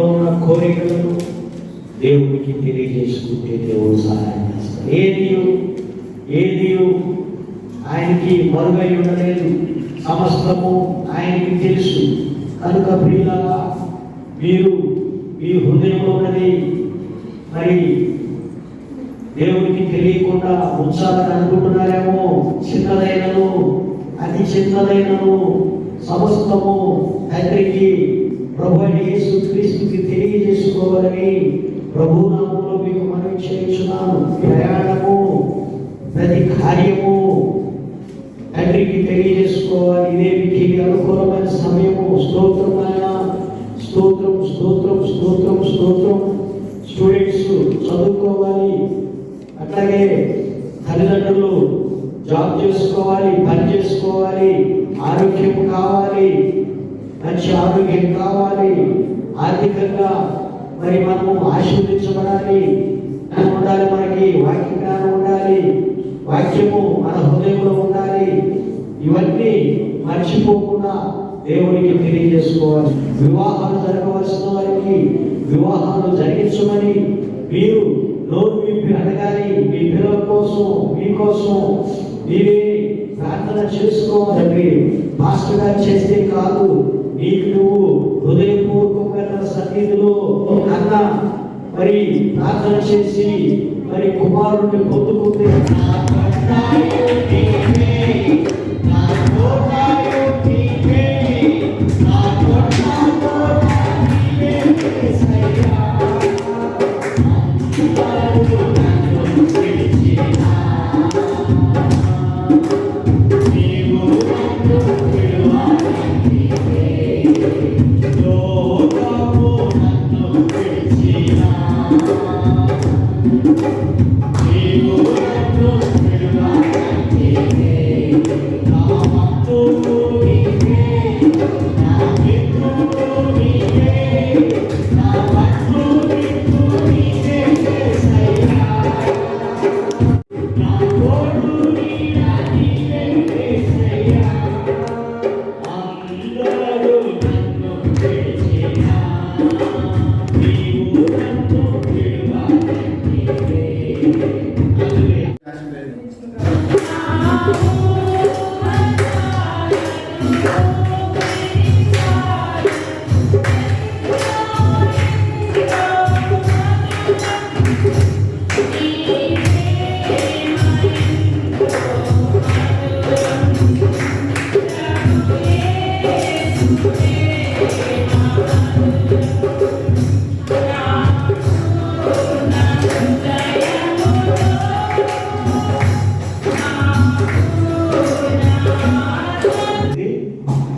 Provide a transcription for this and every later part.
ఉన్న కోరికలను దేవునికి తెలియజేసుకుంటే దేవుడు సహాయం చేస్తాడు. ఏది ఆయనకి మరుగై ఉండలేదు, సమస్తము ఆయనకి తెలుసు. కనుక ప్రియులారా, మీరు మీ హృదయంలో ఉన్నది మరి దేవుడికి తెలియకుండా ఉంచాలని అనుకుంటున్నారేమో. చిన్నదైనను అతి చిన్నదైనను సమస్తము తండ్రికి ప్రభు యేసుక్రీస్తుకి తెలియజేసుకోవాలని ప్రభు నామములో మీకు మనవి చేయించున్నాను. ప్రయాణము ప్రతి కార్యము తండ్రికి తెలియజేసుకోవాలి. ఇదే మీకు అనుకూలమైన సమయము. స్తోత్రం ఆయన, స్తోత్రం స్తోత్రం స్తోత్రం స్తోత్రం. స్టూడెంట్స్ చదువుకోవాలి, అట్లాగే తల్లిదండ్రులు జాబ్ చేసుకోవాలి, పని చేసుకోవాలి, ఆరోగ్యం కావాలి, మంచి ఆరోగ్యం కావాలి, ఆర్థికంగా మరి మనము ఆశీర్వదించబడాలి ఉండాలి, మనకి వాక్య జ్ఞానం ఉండాలి, వాక్యము మన హృదయంలో ఉండాలి. ఇవన్నీ మర్చిపోకుండా దేవునికి తెలియజేసుకోవాలి. వివాహాలు జరగవలసిన వారికి వివాహాలు జరిగించమని మీరు నోరు విప్పి అడగాలి. మీ పిల్లల కోసం, మీకోసం మీరే ప్రార్థన చేసుకోవాలి. పాస్టర్ గారు చేస్తే కాదు, నీకు నువ్వు హృదయపూర్వకంగా సన్నిధిలో అన్న మరి ప్రార్థన చేసి మరి కుమారుడిని పొందుకుంటే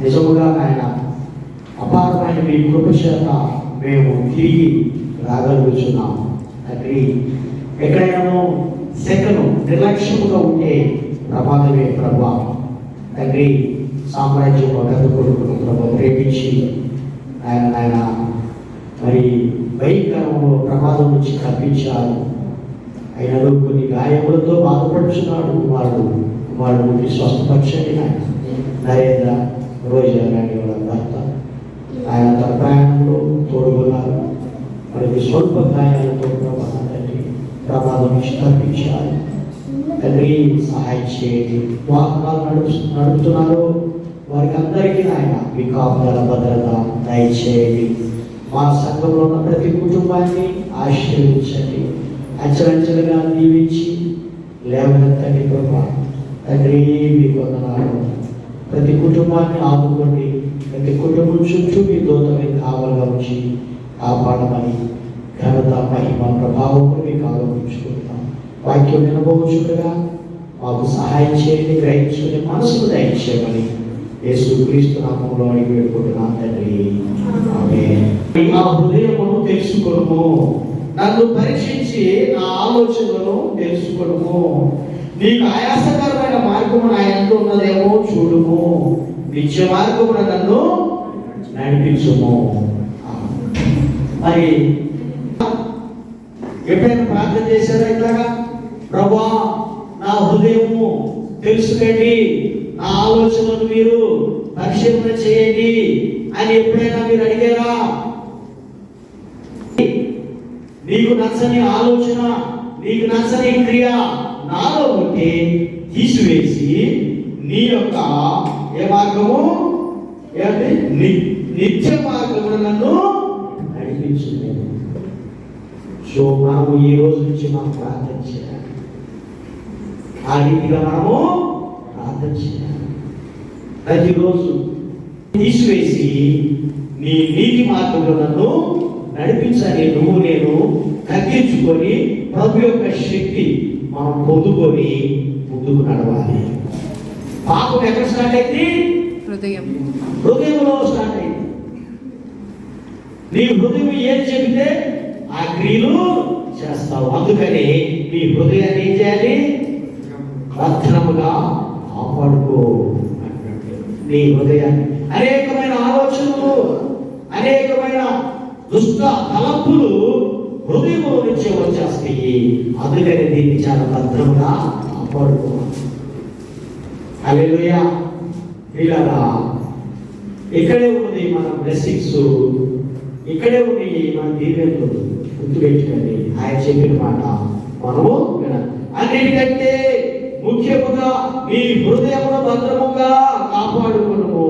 నిజముగా ఆయన అపారమైన మీ కృప చేత మేము తిరిగి రాగలుగుతున్నాము. తండ్రి, ఎక్కడైనా సెకను నిర్లక్ష్యముగా ఉంటే ప్రమాదమే ప్రభా. తండ్రి, సామ్రాజ్యం గత కొడుకును ప్రభు ప్రేమించి ఆయన మరి భయంకరంలో ప్రమాదం నుంచి తప్పించారు. అయినను కొన్ని గాయములతో బాధపడుచున్నాడు కుమారుడు స్వస్థపరచండి. నరేంద్ర రోజా గారి వాళ్ళ భర్త ఆయన తన ప్రయాణంలో తోడుగున్నారు. మనకి స్వల్ప గాయాలతో ప్రమాదం నుంచి తప్పించాలి. తండ్రి, సహాయం చేయండి. వాహనాలు నడుపుతున్నారు వారికి అందరికీ ఆయన మీ కాపుదల భద్రత దయచేయండి. మా సంఘంలో ఉన్న ప్రతి కుటుంబాన్ని ఆశీర్వదించండి. అంచెలంచెలుగా దీవించి లేవనెత్తండి ప్రభా. తండ్రి, మీ వందనాలు. ప్రతి కుటుంబాన్ని ఆదుకోండి. ప్రతి కుటుంబం చుట్టూ మీ దూతమే కావాలని ఉంచి కాపాడమని ఘనత మహిమ ప్రభావం మీకు ఆలోచించుకుంటాం. వాక్యం వినబోచుండగా మాకు సహాయం చేయండి. గ్రహించుకునే మనసును దయచేయమని యేసుక్రీస్తు నామములో అడిగి వేడుకుంటున్నాను తండ్రి, ఆమేన్. నా హృదయమును తెలుసుకొనుము, నన్ను పరీక్షించి నా ఆలోచనలను తెలుసుకొనుము. నీకు ఆయాసకరమైన మార్గము నా యందు ఉన్నదేమో చూడుము, నిత్య మార్గమున నన్ను నడిపించుము. మరి ఎప్పుడైనా ప్రార్థన చేశారా ఇట్లాగా? ప్రభువా, నా హృదయము తెలుసుకోండి, నా ఆలోచనలు మీరు పరిశీలన చేయండి అని ఎప్పుడైనా మీరు అడిగారా? నచ్చని ఆలోచన, నీకు నచ్చని క్రియ నాలో ఉంటే తీసివేసి నీ యొక్క ఏ మార్గము ఏంటి నిత్య మార్గమును నన్ను నడిపించు. సో మనము ఈ రోజు నుంచి మనం ప్రార్థన చేయాలి. ఆ రీతిగా మనము ప్రార్థన చేయాలి. ప్రతిరోజు తీసివేసి నీ నీతి మార్గంలో నన్ను నడిపించాలి. నువ్వు నేను తగ్గించుకొని ప్రభు యొక్క శక్తి మనం పొందుకొని ముందుకు నడవాలి. పాపం ఎక్కడ స్టార్ట్ అయింది? హృదయంలో స్టార్ట్ అయింది. నీ హృదయం ఏది చెబితే ఆ క్రియలు చేస్తావు. అందుకని నీ హృదయాన్ని ఏం చేయాలి? భద్రముగా కాపాడుకో. నీ హృదయాన్ని అనేకమైన ఆలోచనలు, అనేకమైన దుష్ట తలంపులు హృదయంలో నుంచి వచ్చేస్తాయి. అందుకని దీన్ని చాలా భద్రంగా కాపాడుకోవాలి. హల్లెలూయా. ఇలాగా ఇక్కడే ఉంది మన బ్లెస్సింగ్స్, ఇక్కడే ఉంది మన దీవెనలు. గుర్తుపెట్టుకోండి, ఆయన చెప్పిన మాట మనము వినాలి. అన్నిటికంటే ముఖ్యముగా నీ హృదయమును భద్రముగా కాపాడుకును.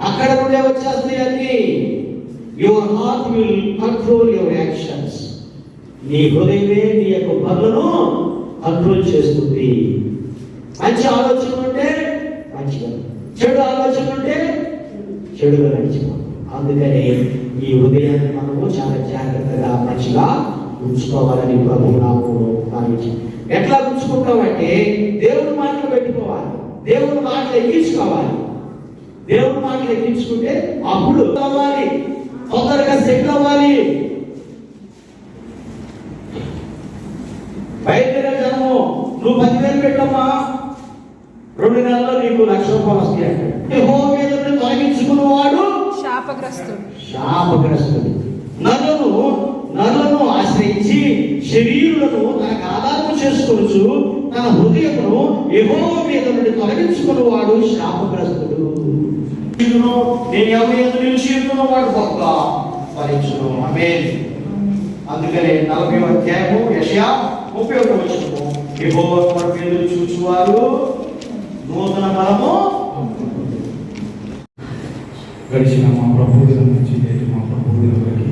అక్కడ నుండే వచ్చేస్తాయి అన్ని. Your heart will control your actions. నీ హృదయమే నీ యొక్క పనులను కంట్రోల్ చేస్తుంది. మంచి ఆలోచన ఉంటే మంచిగా, చెడు ఆలోచన ఉంటే చెడుగా నడిచిపో. అందుకని ఈ హృదయాన్ని మనము చాలా జాగ్రత్తగా మంచిగా ఉంచుకోవాలని ప్రభు నామములో భావించి. ఎట్లా ఉంచుకుంటామంటే దేవుని మాటలు పెట్టుకోవాలి, దేవుని మాటలు ఎక్కించుకోవాలి. దేవుని మాటలు ఎక్కించుకుంటే అప్పుడు అవ్వాలి, తొందరగా సెట్ అవ్వాలి. బయలుదేరే జనము నువ్వు 10,000 పెట్టమ్మా, 2 నెలల్లో నీకు 1,00,000 రూపాయలు వస్తాయి అంటే యెహోవా మీద తొలగించుకున్నవాడు శాపగ్రస్తుడు. నరులను ఆశ్రయించి శరీరులను తనకు ఆధారం చేసుకోవచ్చు, తన హృదయమును యెహోవా మీద నుండి తొలగించుకున్నవాడు శాపగ్రస్తుడు. నేను ఎవరి యందు నిలిచియున్నానో వాడు గొప్ప ఫలించును. ఆమేన్. అందుకనే 40వ అధ్యాయము యెషయా 31వ వచనము, యెహోవా కొరకు ఎదురు చూచువారు నూతన బలము. గడిచిన మా ప్రభు దినం నుంచి నేటి మా ప్రభు దినం వరకు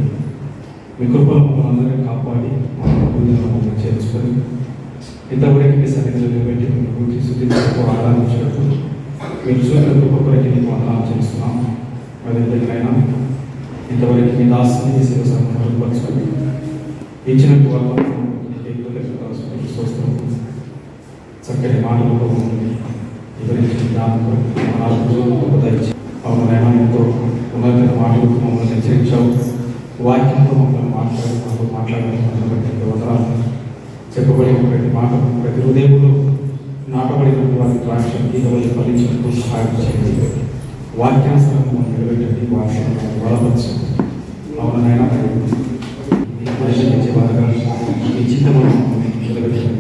మీ కృపను మమ్మల్ని అందరినీ కాపాడి మా ప్రభు దినం మమ్మల్ని చేర్చుకొని ఇంతవరకు మీ సన్నిధిలో నిలబెట్టి మీ గురించి శుద్ధించకు ఆరాధించినట్టు మీరు చూసిన కృప కొరకు నీకు వందనాలు చేస్తున్నాం. అదేవిధంగా ఇంతవరకు మీ దాసుని మీ సేవ సంపర్చుకొని ఇచ్చినట్టు వల్ల చూస్తాం. చక్కటి మాటలు వివరించి దాంతో ధరించి అవునైనా ఎంతో ఉన్నత మాటలు మమ్మల్ని హెచ్చరించావు. వాక్యంతో మమ్మల్ని మాట్లాడాలని బట్టి వందనాలు. చెప్పబడిన ప్రతి మాట ప్రతి హృదయంలో నాటబడినటువంటి ద్రాక్ష తీగవల్లి ఫలించినప్పుడు సహాయం చేయండి. వాక్యానుసారం నిలబెట్టండి, వాక్యాన్ని బలపరచండి. అవునైనా పరిశీలించే వారుగా ఈ చిత్తమును నిలబెట్టండి.